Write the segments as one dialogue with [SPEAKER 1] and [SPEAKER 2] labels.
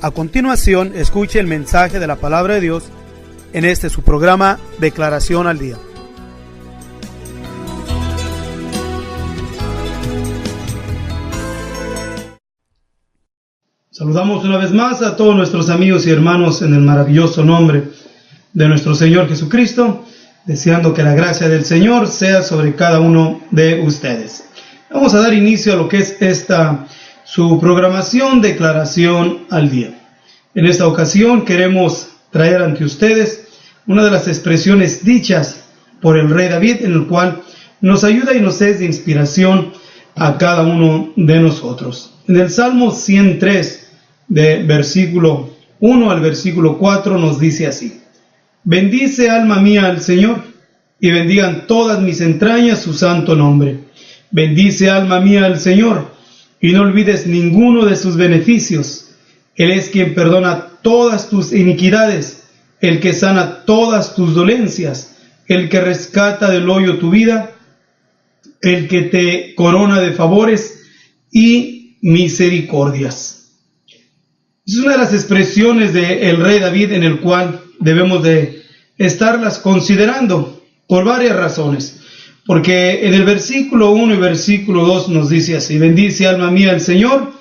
[SPEAKER 1] A continuación, escuche el mensaje de la palabra de Dios en este su programa Declaración al Día.
[SPEAKER 2] Saludamos una vez más a todos nuestros amigos y hermanos en el maravilloso nombre de nuestro Señor Jesucristo, deseando que la gracia del Señor sea sobre cada uno de ustedes. Vamos a dar inicio a lo que es su programación Declaración al Día. En esta ocasión queremos traer ante ustedes una de las expresiones dichas por el rey David, en el cual nos ayuda y nos es de inspiración a cada uno de nosotros. En el Salmo 103, de versículo 1 al versículo 4, nos dice así: Bendice, alma mía, al Señor, y bendigan todas mis entrañas su santo nombre. Bendice, alma mía, al Señor, y no olvides ninguno de sus beneficios. Él es quien perdona todas tus iniquidades, el que sana todas tus dolencias, el que rescata del hoyo tu vida, el que te corona de favores y misericordias. Es una de las expresiones del rey David en el cual debemos de estarlas considerando por varias razones. Porque en el versículo 1 y versículo 2 nos dice así: Bendice, alma mía, al Señor,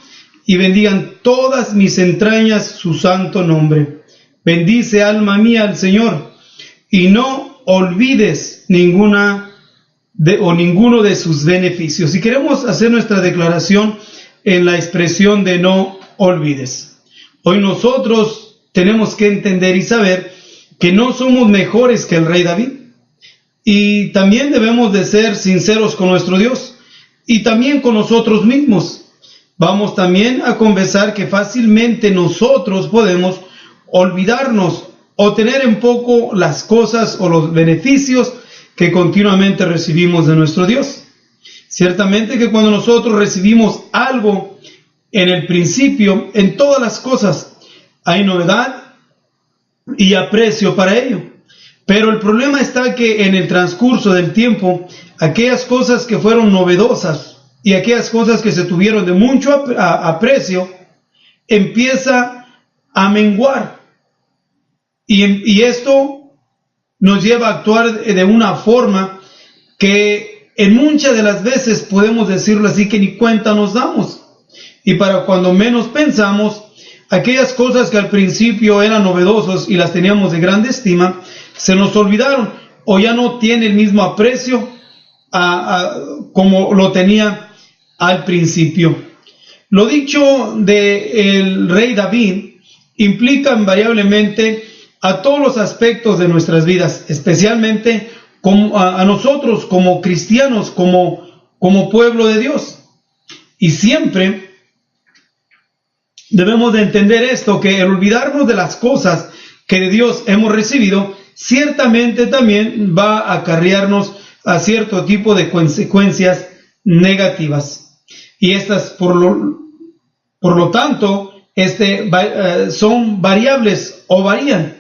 [SPEAKER 2] y bendigan todas mis entrañas su santo nombre. Bendice, alma mía, al Señor, y no olvides ninguno de sus beneficios. Y queremos hacer nuestra declaración en la expresión de no olvides. Hoy nosotros tenemos que entender y saber que no somos mejores que el rey David. Y también debemos de ser sinceros con nuestro Dios y también con nosotros mismos. Vamos también a confesar que fácilmente nosotros podemos olvidarnos o tener en poco las cosas o los beneficios que continuamente recibimos de nuestro Dios. Ciertamente que cuando nosotros recibimos algo en el principio, en todas las cosas hay novedad y aprecio para ello. Pero el problema está que en el transcurso del tiempo, aquellas cosas que fueron novedosas y aquellas cosas que se tuvieron de mucho aprecio, empieza a menguar. Y esto nos lleva a actuar de una forma que en muchas de las veces podemos decirlo así que ni cuenta nos damos. Y para cuando menos pensamos, aquellas cosas que al principio eran novedosas y las teníamos de grande estima, se nos olvidaron o ya no tiene el mismo aprecio como lo tenía al principio. Lo dicho del rey David implica invariablemente a todos los aspectos de nuestras vidas, especialmente a nosotros como cristianos, como pueblo de Dios. Y siempre debemos de entender esto, que el olvidarnos de las cosas que de Dios hemos recibido, ciertamente también va a acarrearnos a cierto tipo de consecuencias negativas. Y estas, por lo tanto, son variables o varían,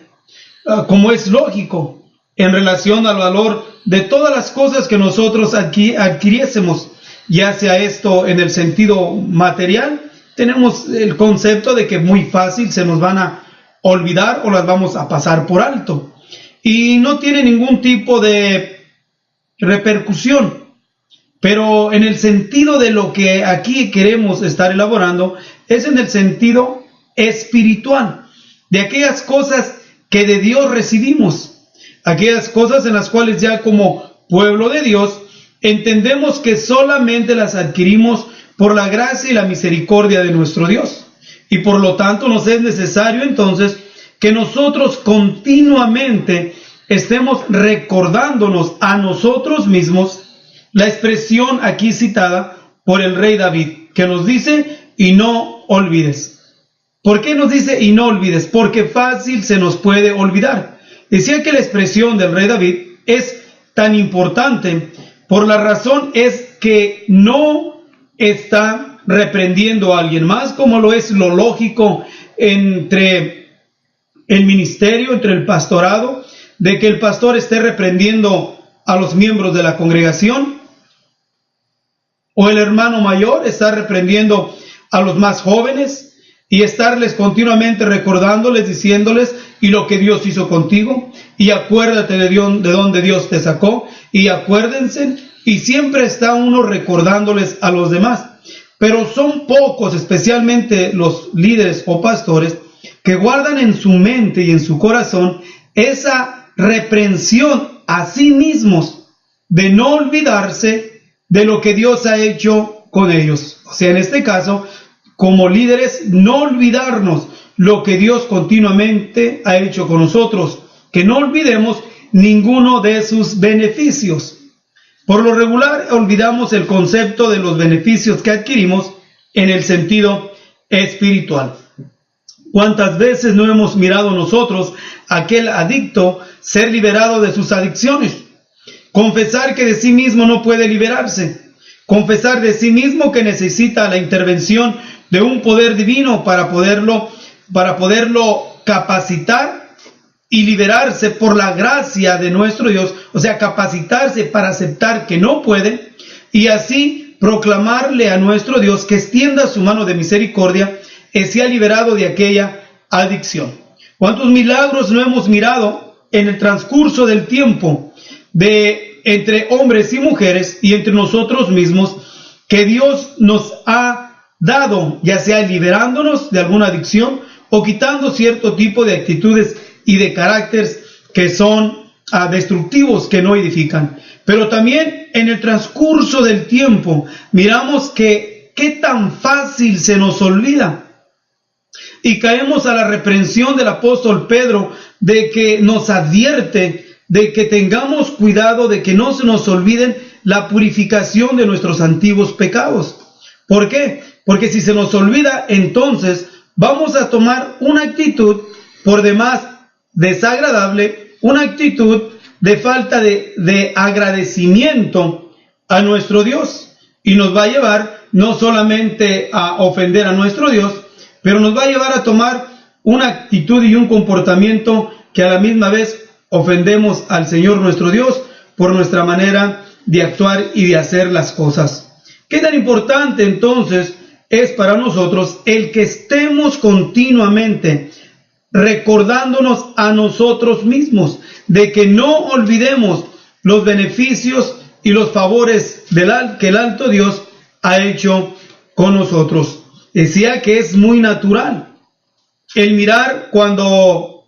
[SPEAKER 2] como es lógico, en relación al valor de todas las cosas que nosotros adquiriésemos, ya sea esto en el sentido material. Tenemos el concepto de que muy fácil se nos van a olvidar o las vamos a pasar por alto. Y no tiene ningún tipo de repercusión. Pero en el sentido de lo que aquí queremos estar elaborando, es en el sentido espiritual, de aquellas cosas que de Dios recibimos, aquellas cosas en las cuales ya como pueblo de Dios entendemos que solamente las adquirimos por la gracia y la misericordia de nuestro Dios. Y por lo tanto nos es necesario entonces que nosotros continuamente estemos recordándonos a nosotros mismos la expresión aquí citada por el rey David, que nos dice: y no olvides. ¿Por qué nos dice y no olvides? Porque fácil se nos puede olvidar. Decía que la expresión del rey David es tan importante por la razón es que no está reprendiendo a alguien más, como lo es lo lógico entre el ministerio, entre el pastorado, de que el pastor esté reprendiendo a los miembros de la congregación, o el hermano mayor está reprendiendo a los más jóvenes, y estarles continuamente recordándoles, diciéndoles, y lo que Dios hizo contigo, y acuérdate de dónde Dios te sacó, y acuérdense, y siempre está uno recordándoles a los demás. Pero son pocos, especialmente los líderes o pastores, que guardan en su mente y en su corazón esa reprensión a sí mismos de no olvidarse de lo que Dios ha hecho con ellos. O sea, en este caso, como líderes, no olvidarnos lo que Dios continuamente ha hecho con nosotros, que no olvidemos ninguno de sus beneficios. Por lo regular, olvidamos el concepto de los beneficios que adquirimos en el sentido espiritual. ¿Cuántas veces no hemos mirado nosotros a aquel adicto ser liberado de sus adicciones? Confesar que de sí mismo no puede liberarse. Confesar de sí mismo que necesita la intervención de un poder divino para poderlo capacitar y liberarse por la gracia de nuestro Dios, o sea, capacitarse para aceptar que no puede y así proclamarle a nuestro Dios que extienda su mano de misericordia y sea liberado de aquella adicción. ¿Cuántos milagros no hemos mirado en el transcurso del tiempo entre hombres y mujeres y entre nosotros mismos que Dios nos ha dado, ya sea liberándonos de alguna adicción o quitando cierto tipo de actitudes y de caracteres que son destructivos, que no edifican? Pero también en el transcurso del tiempo miramos que qué tan fácil se nos olvida y caemos a la reprensión del apóstol Pedro de que nos advierte de que tengamos cuidado de que no se nos olviden la purificación de nuestros antiguos pecados. ¿Por qué? Porque si se nos olvida, entonces vamos a tomar una actitud por demás desagradable, una actitud de falta de agradecimiento a nuestro Dios, y nos va a llevar no solamente a ofender a nuestro Dios, pero nos va a llevar a tomar una actitud y un comportamiento que a la misma vez ofendemos al Señor nuestro Dios por nuestra manera de actuar y de hacer las cosas. ¿Qué tan importante entonces es para nosotros el que estemos continuamente recordándonos a nosotros mismos de que no olvidemos los beneficios y los favores que el alto Dios ha hecho con nosotros? Decía que es muy natural el mirar cuando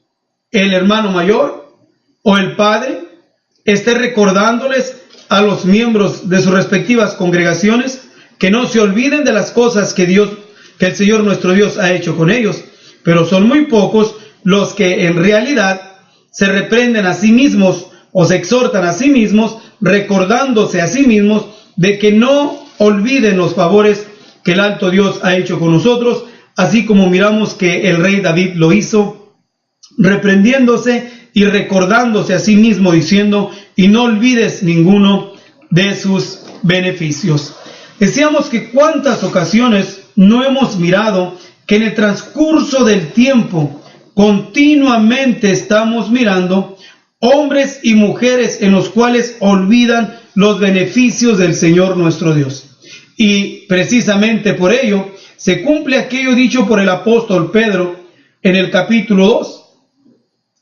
[SPEAKER 2] el hermano mayor o el padre esté recordándoles a los miembros de sus respectivas congregaciones que no se olviden de las cosas que el Señor nuestro Dios ha hecho con ellos. Pero son muy pocos los que en realidad se reprenden a sí mismos o se exhortan a sí mismos, recordándose a sí mismos de que no olviden los favores que el alto Dios ha hecho con nosotros, así como miramos que el rey David lo hizo, reprendiéndose y recordándose a sí mismo, diciendo, y no olvides ninguno de sus beneficios. Decíamos que cuántas ocasiones no hemos mirado que en el transcurso del tiempo continuamente estamos mirando hombres y mujeres en los cuales olvidan los beneficios del Señor nuestro Dios. Y precisamente por ello se cumple aquello dicho por el apóstol Pedro en el capítulo 2.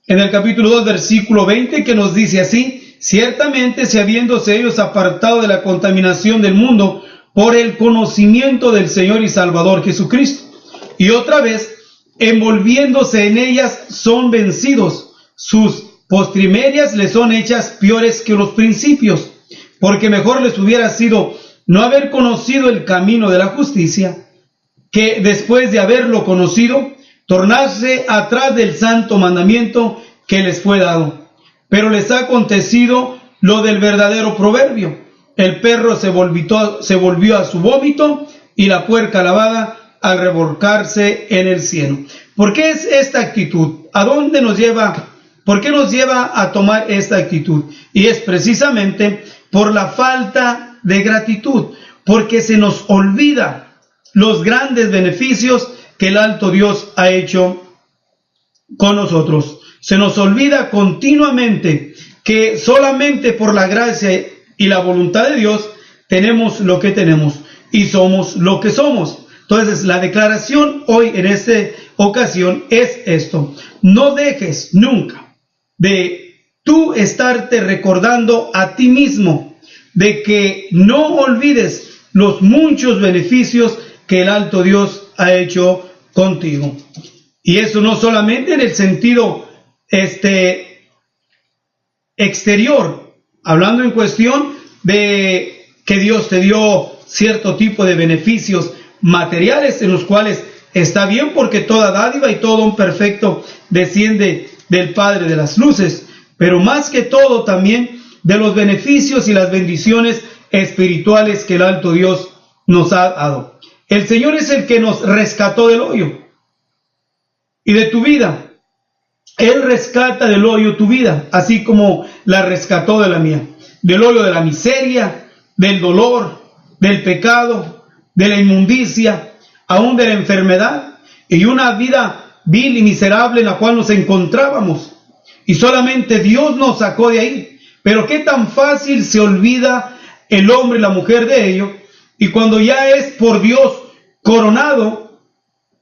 [SPEAKER 2] En el capítulo 2, versículo 20, que nos dice así: ciertamente, si habiéndose ellos apartado de la contaminación del mundo por el conocimiento del Señor y Salvador Jesucristo, y otra vez, envolviéndose en ellas, son vencidos, sus postrimerías les son hechas peores que los principios, porque mejor les hubiera sido no haber conocido el camino de la justicia, que después de haberlo conocido, tornarse atrás del santo mandamiento que les fue dado. Pero les ha acontecido lo del verdadero proverbio: el perro se volvió a su vómito y la puerca lavada al revolcarse en el cieno. ¿Por qué es esta actitud? ¿A dónde nos lleva? ¿Por qué nos lleva a tomar esta actitud? Y es precisamente por la falta de gratitud, porque se nos olvida los grandes beneficios que el alto Dios ha hecho con nosotros. Se nos olvida continuamente que solamente por la gracia y la voluntad de Dios tenemos lo que tenemos y somos lo que somos. Entonces, la declaración hoy en esta ocasión es esto: no dejes nunca de tú estarte recordando a ti mismo de que no olvides los muchos beneficios que el alto Dios ha hecho contigo. Y eso no solamente en el sentido exterior, hablando en cuestión de que Dios te dio cierto tipo de beneficios materiales, en los cuales está bien, porque toda dádiva y todo don perfecto desciende del Padre de las luces, pero más que todo también de los beneficios y las bendiciones espirituales que el alto Dios nos ha dado. El Señor es el que nos rescató del hoyo y de tu vida. Él rescata del hoyo tu vida, así como la rescató de la mía, del hoyo de la miseria, del dolor, del pecado, de la inmundicia, aún de la enfermedad y una vida vil y miserable en la cual nos encontrábamos. Y solamente Dios nos sacó de ahí. Pero qué tan fácil se olvida el hombre y la mujer de ello, y cuando ya es por Dios coronado,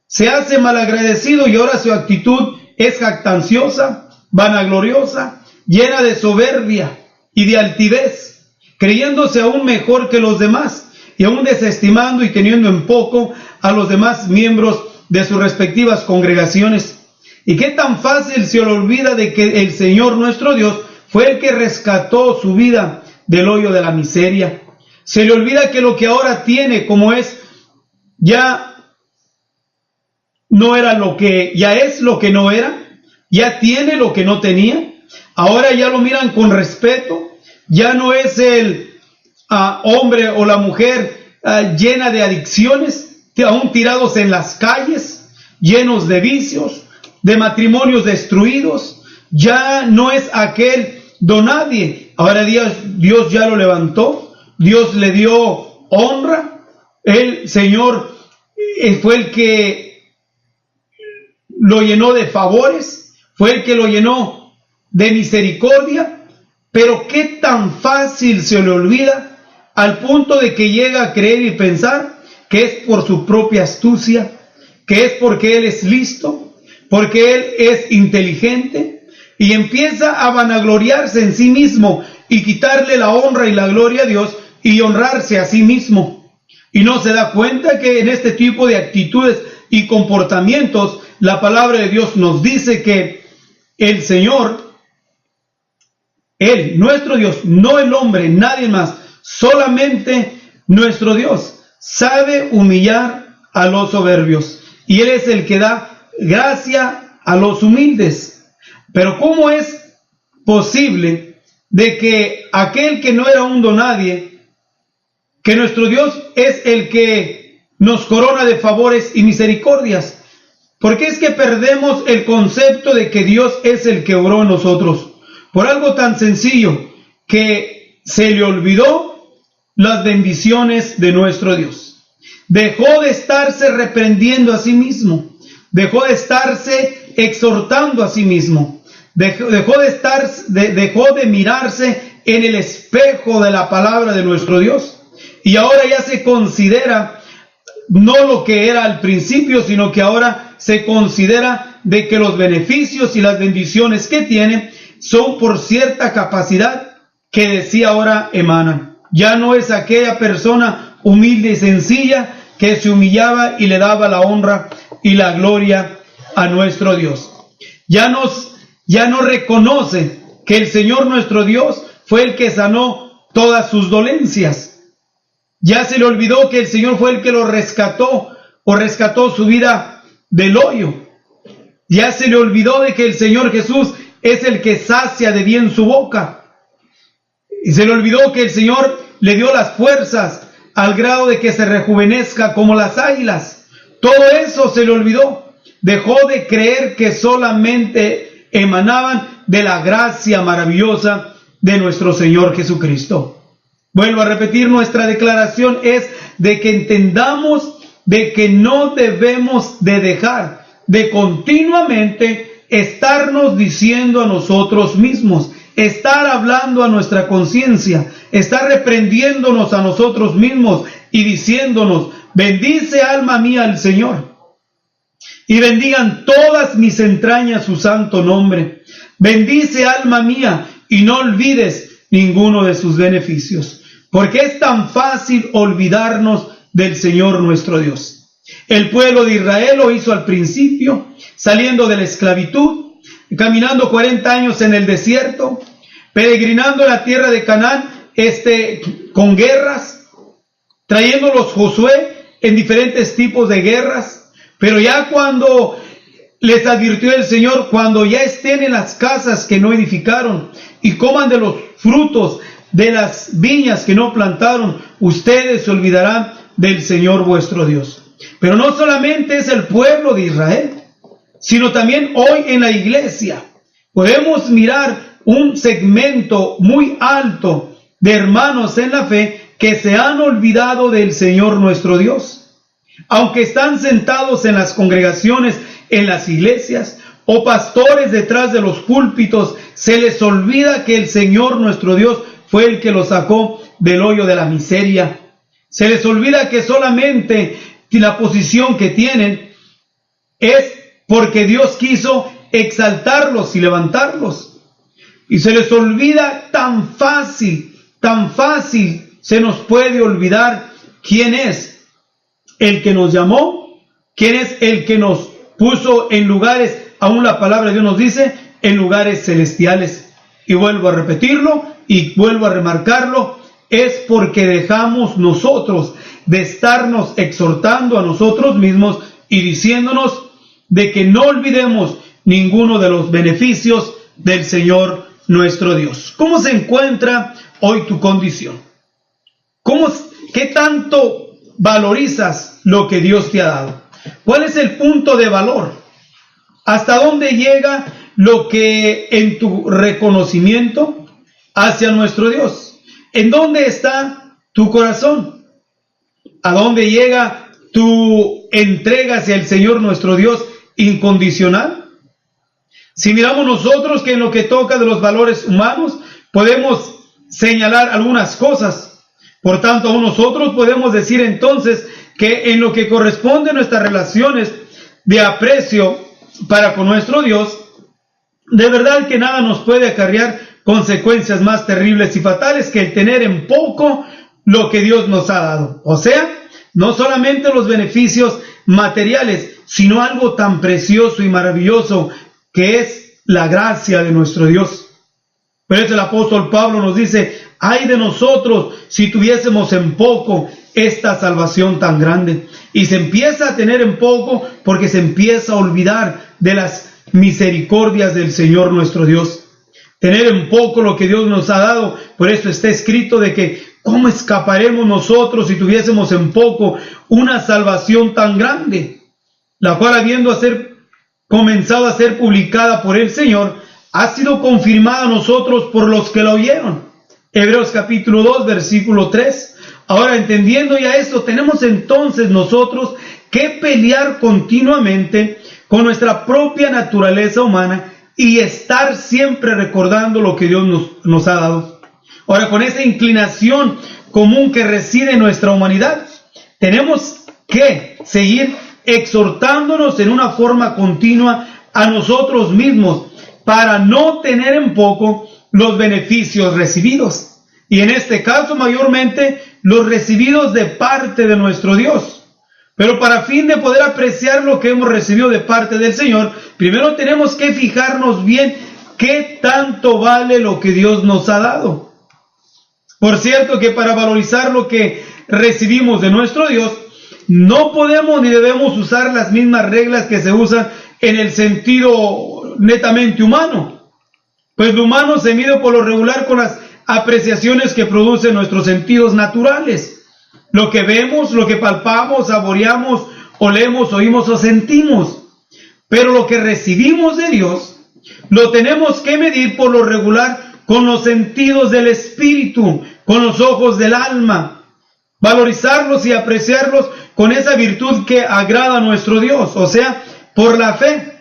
[SPEAKER 2] se hace malagradecido y ahora su actitud es jactanciosa, vanagloriosa, llena de soberbia y de altivez, creyéndose aún mejor que los demás y aún desestimando y teniendo en poco a los demás miembros de sus respectivas congregaciones. Y qué tan fácil se olvida de que el Señor nuestro Dios fue el que rescató su vida del hoyo de la miseria. Se le olvida que lo que ahora tiene, como es, ya no era lo que, ya es lo que no era, ya tiene lo que no tenía. Ahora ya lo miran con respeto, ya no es el hombre o la mujer llena de adicciones, aún tirados en las calles, llenos de vicios, de matrimonios destruidos. Ya no es aquel donadie. Ahora Dios ya lo levantó, Dios le dio honra. El Señor fue el que lo llenó de favores, fue el que lo llenó de misericordia. Pero qué tan fácil se le olvida, al punto de que llega a creer y pensar que es por su propia astucia, que es porque Él es listo, porque Él es inteligente, y empieza a vanagloriarse en sí mismo y quitarle la honra y la gloria a Dios y honrarse a sí mismo. Y no se da cuenta que en este tipo de actitudes y comportamientos, la palabra de Dios nos dice que el Señor, Él, nuestro Dios, no el hombre, nadie más, solamente nuestro Dios, sabe humillar a los soberbios, y Él es el que da gracia a los humildes. Pero ¿cómo es posible de que aquel que no era un donadie, que nuestro Dios es el que nos corona de favores y misericordias? ¿Por qué es que perdemos el concepto de que Dios es el que obró en nosotros? Por algo tan sencillo, que se le olvidó las bendiciones de nuestro Dios. Dejó de estarse reprendiendo a sí mismo, dejó de estarse exhortando a sí mismo, dejó de mirarse en el espejo de la palabra de nuestro Dios, y ahora ya se considera no lo que era al principio, sino que ahora se considera de que los beneficios y las bendiciones que tiene son por cierta capacidad que decía ahora emanan. Ya no es aquella persona humilde y sencilla que se humillaba y le daba la honra y la gloria a nuestro Dios. Ya no reconoce que el Señor nuestro Dios fue el que sanó todas sus dolencias. Ya se le olvidó que el Señor fue el que lo rescató, o rescató su vida del hoyo. Ya se le olvidó de que el Señor Jesús es el que sacia de bien su boca. Y se le olvidó que el Señor le dio las fuerzas al grado de que se rejuvenezca como las águilas. Todo eso se le olvidó. Dejó de creer que solamente emanaban de la gracia maravillosa de nuestro Señor Jesucristo. Vuelvo a repetir, nuestra declaración es de que entendamos de que no debemos de dejar de continuamente estarnos diciendo a nosotros mismos, estar hablando a nuestra conciencia, estar reprendiéndonos a nosotros mismos y diciéndonos, Bendice, alma mía, al Señor, y bendigan todas mis entrañas su santo nombre. Bendice, alma mía, y no olvides ninguno de sus beneficios, porque es tan fácil olvidarnos del Señor nuestro Dios. El pueblo de Israel lo hizo al principio, saliendo de la esclavitud, caminando 40 años en el desierto, peregrinando en la tierra de Canaán, con guerras, trayéndolos Josué en diferentes tipos de guerras. Pero ya cuando les advirtió el Señor, cuando ya estén en las casas que no edificaron y coman de los frutos de las viñas que no plantaron, ustedes se olvidarán del Señor vuestro Dios. Pero no solamente es el pueblo de Israel, sino también hoy en la iglesia podemos mirar un segmento muy alto de hermanos en la fe que se han olvidado del Señor nuestro Dios. Aunque están sentados en las congregaciones, en las iglesias, o pastores detrás de los púlpitos, se les olvida que el Señor nuestro Dios fue el que los sacó del hoyo de la miseria. Se les olvida que solamente la posición que tienen es porque Dios quiso exaltarlos y levantarlos. Y se les olvida tan fácil se nos puede olvidar quién es el que nos llamó, quién es el que nos puso en lugares, aún la palabra de Dios nos dice, en lugares celestiales. Y vuelvo a repetirlo y vuelvo a remarcarlo, es porque dejamos nosotros de estarnos exhortando a nosotros mismos y diciéndonos de que no olvidemos ninguno de los beneficios del Señor nuestro Dios. ¿Cómo se encuentra hoy tu condición? ¿Qué tanto valorizas lo que Dios te ha dado? ¿Cuál es el punto de valor? ¿Hasta dónde llega lo que en tu reconocimiento hacia nuestro Dios? ¿En dónde está tu corazón? ¿A dónde llega tu entrega hacia el Señor nuestro Dios incondicional? Si miramos nosotros que en lo que toca de los valores humanos podemos señalar algunas cosas. Por tanto, nosotros podemos decir entonces que en lo que corresponde a nuestras relaciones de aprecio para con nuestro Dios, de verdad que nada nos puede acarrear consecuencias más terribles y fatales que el tener en poco lo que Dios nos ha dado. O sea, no solamente los beneficios materiales, sino algo tan precioso y maravilloso que es la gracia de nuestro Dios. Por eso el apóstol Pablo nos dice, ay de nosotros si tuviésemos en poco esta salvación tan grande. Y se empieza a tener en poco porque se empieza a olvidar de las misericordias del Señor nuestro Dios. Tener en poco lo que Dios nos ha dado, por eso está escrito de que ¿cómo escaparemos nosotros si tuviésemos en poco una salvación tan grande? La cual habiendo comenzado a ser publicada por el Señor, ha sido confirmada a nosotros por los que la oyeron. Hebreos capítulo 2, versículo 3. Ahora, entendiendo ya esto, tenemos entonces nosotros que pelear continuamente con nuestra propia naturaleza humana y estar siempre recordando lo que Dios nos ha dado. Ahora, con esa inclinación común que reside en nuestra humanidad, tenemos que seguir exhortándonos en una forma continua a nosotros mismos para no tener en poco los beneficios recibidos. Y en este caso mayormente los recibidos de parte de nuestro Dios. Pero para fin de poder apreciar lo que hemos recibido de parte del Señor, primero tenemos que fijarnos bien qué tanto vale lo que Dios nos ha dado. Por cierto que para valorizar lo que recibimos de nuestro Dios, no podemos ni debemos usar las mismas reglas que se usan en el sentido netamente humano. Pues lo humano se mide por lo regular con las apreciaciones que producen nuestros sentidos naturales. Lo que vemos, lo que palpamos, saboreamos, olemos, oímos o sentimos. Pero lo que recibimos de Dios, lo tenemos que medir por lo regular con los sentidos del espíritu, con los ojos del alma. Valorizarlos y apreciarlos con esa virtud que agrada a nuestro Dios, o sea, por la fe,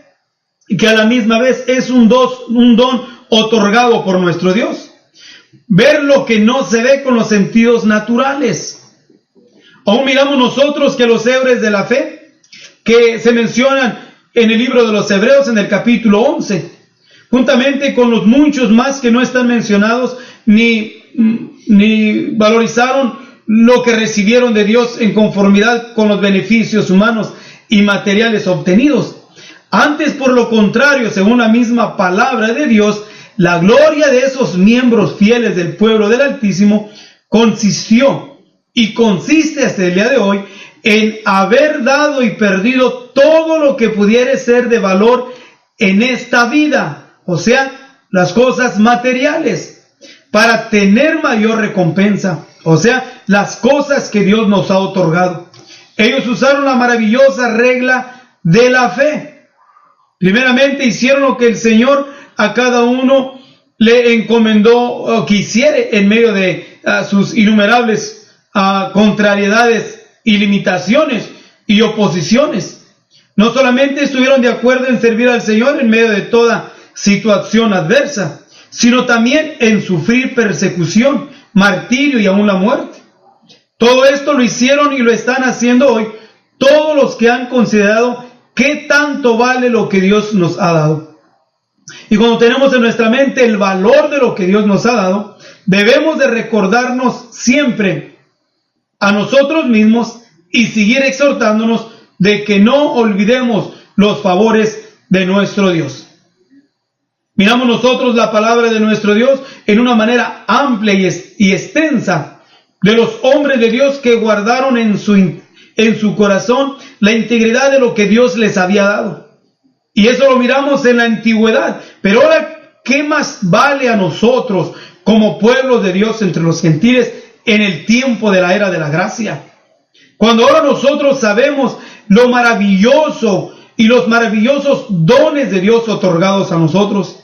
[SPEAKER 2] y que a la misma vez es un don otorgado por nuestro Dios. Ver lo que no se ve con los sentidos naturales. Aún miramos nosotros que los héroes de la fe, que se mencionan en el libro de los Hebreos en el capítulo 11, juntamente con los muchos más que no están mencionados ni valorizaron lo que recibieron de Dios en conformidad con los beneficios humanos y materiales obtenidos. Antes, por lo contrario, según la misma palabra de Dios, la gloria de esos miembros fieles del pueblo del Altísimo consistió y consiste hasta el día de hoy en haber dado y perdido todo lo que pudiera ser de valor en esta vida, o sea, las cosas materiales, para tener mayor recompensa, o sea, las cosas que Dios nos ha otorgado. Ellos usaron la maravillosa regla de la fe. Primeramente hicieron lo que el Señor a cada uno le encomendó que hiciera en medio de sus innumerables contrariedades y limitaciones y oposiciones. No solamente estuvieron de acuerdo en servir al Señor en medio de toda situación adversa, sino también en sufrir persecución, martirio y aún la muerte. Todo esto lo hicieron y lo están haciendo hoy todos los que han considerado qué tanto vale lo que Dios nos ha dado. Y cuando tenemos en nuestra mente el valor de lo que Dios nos ha dado, debemos de recordarnos siempre a nosotros mismos y seguir exhortándonos de que no olvidemos los favores de nuestro Dios. Miramos nosotros la palabra de nuestro Dios en una manera amplia y extensa de los hombres de Dios que guardaron en su corazón la integridad de lo que Dios les había dado. Y eso lo miramos en la antigüedad. Pero ahora, ¿qué más vale a nosotros como pueblo de Dios entre los gentiles en el tiempo de la era de la gracia? Cuando ahora nosotros sabemos lo maravilloso y los maravillosos dones de Dios otorgados a nosotros,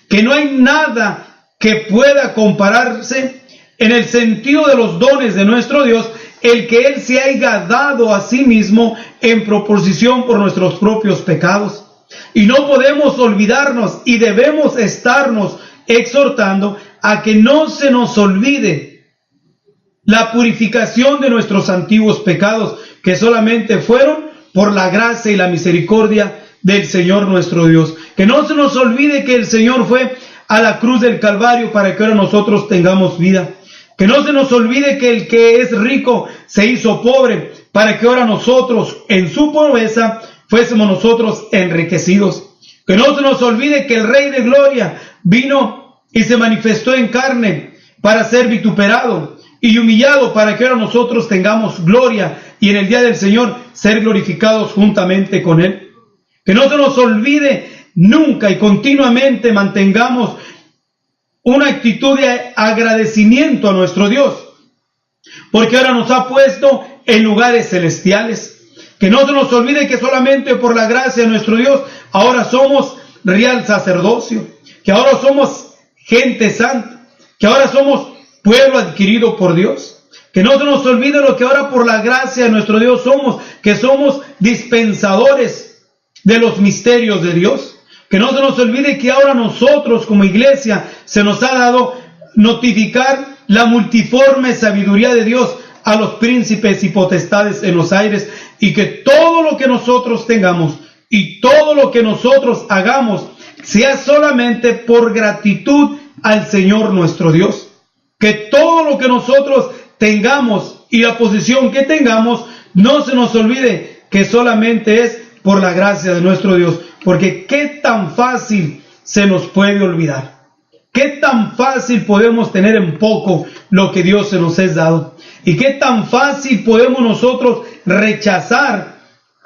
[SPEAKER 2] que no hay nada que pueda compararse en el sentido de los dones de nuestro Dios, el que Él se haya dado a sí mismo en proporción por nuestros propios pecados. Y no podemos olvidarnos y debemos estarnos exhortando a que no se nos olvide la purificación de nuestros antiguos pecados, que solamente fueron por la gracia y la misericordia del Señor nuestro Dios. Que no se nos olvide que el Señor fue a la cruz del Calvario para que ahora nosotros tengamos vida. Que no se nos olvide que el que es rico se hizo pobre para que ahora nosotros en su pobreza fuésemos nosotros enriquecidos. Que no se nos olvide que el Rey de Gloria vino y se manifestó en carne para ser vituperado y humillado para que ahora nosotros tengamos gloria y en el día del Señor ser glorificados juntamente con Él. Que no se nos olvide nunca y continuamente mantengamos una actitud de agradecimiento a nuestro Dios, porque ahora nos ha puesto en lugares celestiales. Que no se nos olvide que solamente por la gracia de nuestro Dios ahora somos real sacerdocio, que ahora somos gente santa, que ahora somos pueblo adquirido por Dios. Que no se nos olvide lo que ahora por la gracia de nuestro Dios somos, que somos dispensadores de los misterios de Dios. Que no se nos olvide que ahora nosotros como iglesia se nos ha dado notificar la multiforme sabiduría de Dios a los príncipes y potestades en los aires, y que todo lo que nosotros tengamos y todo lo que nosotros hagamos sea solamente por gratitud al Señor nuestro Dios. Que todo lo que nosotros tengamos y la posición que tengamos no se nos olvide que solamente es por la gracia de nuestro Dios. Porque qué tan fácil se nos puede olvidar. Qué tan fácil podemos tener en poco lo que Dios se nos es dado. Y qué tan fácil podemos nosotros rechazar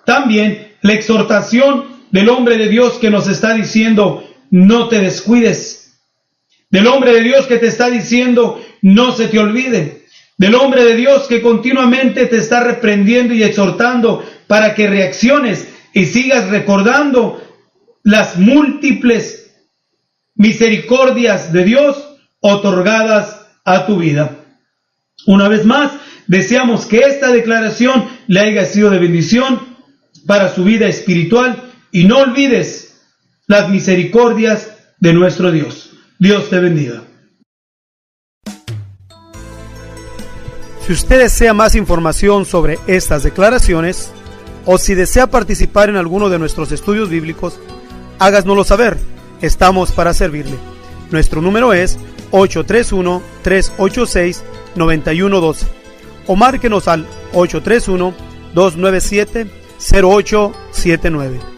[SPEAKER 2] también la exhortación del hombre de Dios que nos está diciendo no te descuides. Del hombre de Dios que te está diciendo no se te olvide. Del hombre de Dios que continuamente te está reprendiendo y exhortando para que reacciones y sigas recordando las múltiples misericordias de Dios otorgadas a tu vida. Una vez más, deseamos que esta declaración le haya sido de bendición para su vida espiritual y no olvides las misericordias de nuestro Dios. Dios te bendiga.
[SPEAKER 1] Si usted desea más información sobre estas declaraciones, o si desea participar en alguno de nuestros estudios bíblicos, háganoslo saber. Estamos para servirle. Nuestro número es 831-386-9112 o márquenos al 831-297-0879.